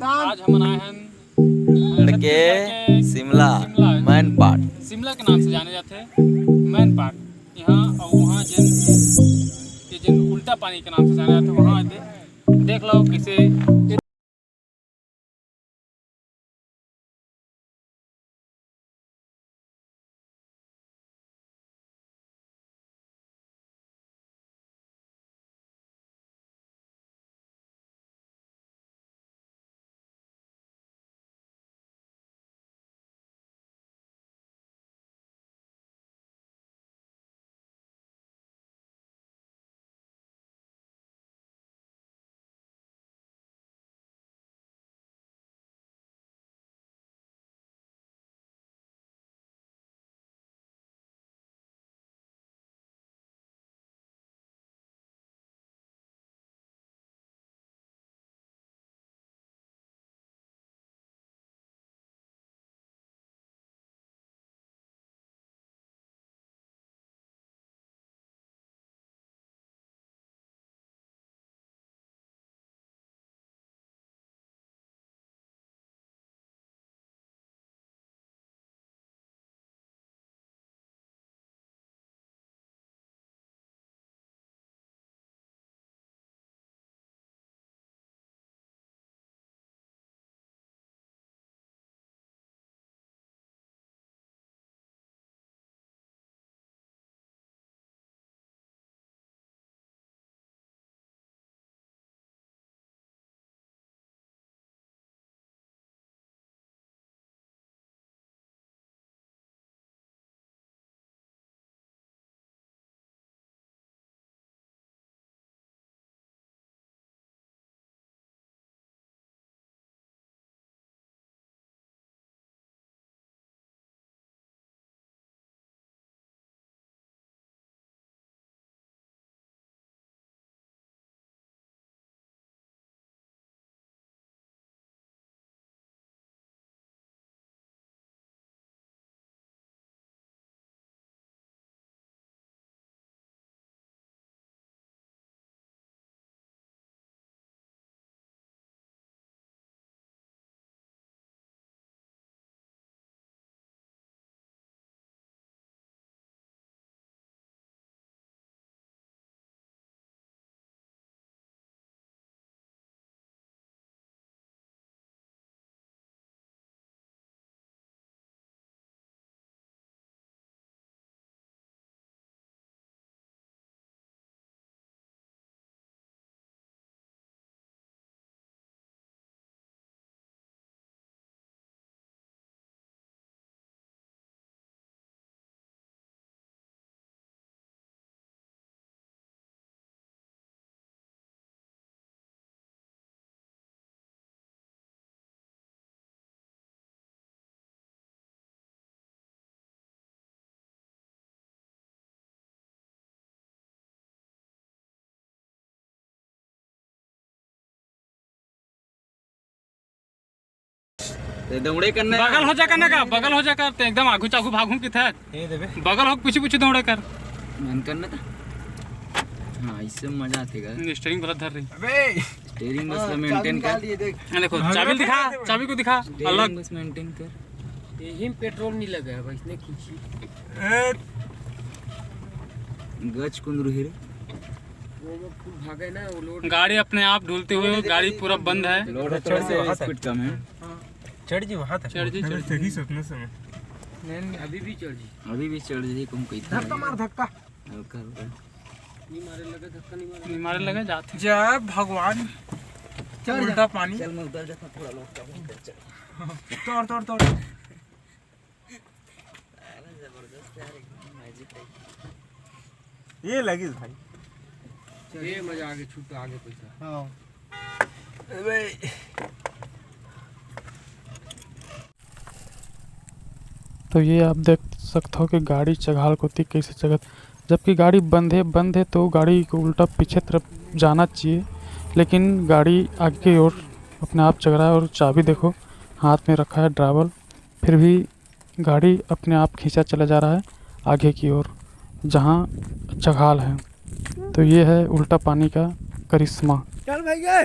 आज हम आए हैं के शिमला मैन पार्क। शिमला के नाम से जाने जाते हैं मैन पार्क। यहाँ और वहाँ जिन उल्टा पानी के नाम से जाने जाते हैं वहाँ देख लो कैसे दौड़े करने बगल हो जा करने का बगल हो जा करते एकदम आगू चागू भागू की था बगल हो पीछे दौड़े कर मन करना था। हाँ इससे मजा आतेगा। स्टीयरिंग गलत धर रही स्टीयरिंग बस मेंटेन कर। देखो चाबी दिखा चाबी को दिखा अलग बस मेंटेन कर। यही में पेट्रोल नहीं लगा है इसने खींची गच कुंदरू हीरे वो फुल भागे ना वो लोड गाड़ी अपने आप ढूलते हुए गाड़ी पूरा बंद है। लोड थोड़ा सा स्पीड कम है। चढ़ जी वहां तक चढ़ जी सही सोचने से नहीं अभी भी चढ़ जी अभी भी चढ़ जी कम कही था। धक्का मार धक्का हल्का हल्का नहीं मारे लगे धक्का नहीं मारे लगे जाते जय भगवान। चल उल्टा पानी चल मैं उतर जाता थोड़ा लोग का तोड़ तोड़ तोड़ जबरदस्त यार एकदम मैजिक है ये लगी भाई। ये मजा आगे छूट आगे पैसा हां तो ये आप देख सकते हो कि गाड़ी चघाल होती कैसे जगह जबकि गाड़ी बंद है तो गाड़ी को उल्टा पीछे तरफ जाना चाहिए, लेकिन गाड़ी आगे की ओर अपने आप चल रहा है और चाबी देखो हाथ में रखा है ड्राइवर, फिर भी गाड़ी अपने आप खींचा चला जा रहा है आगे की ओर जहाँ चघाल है। तो ये है उल्टा पानी का करिश्मा। चल भैया।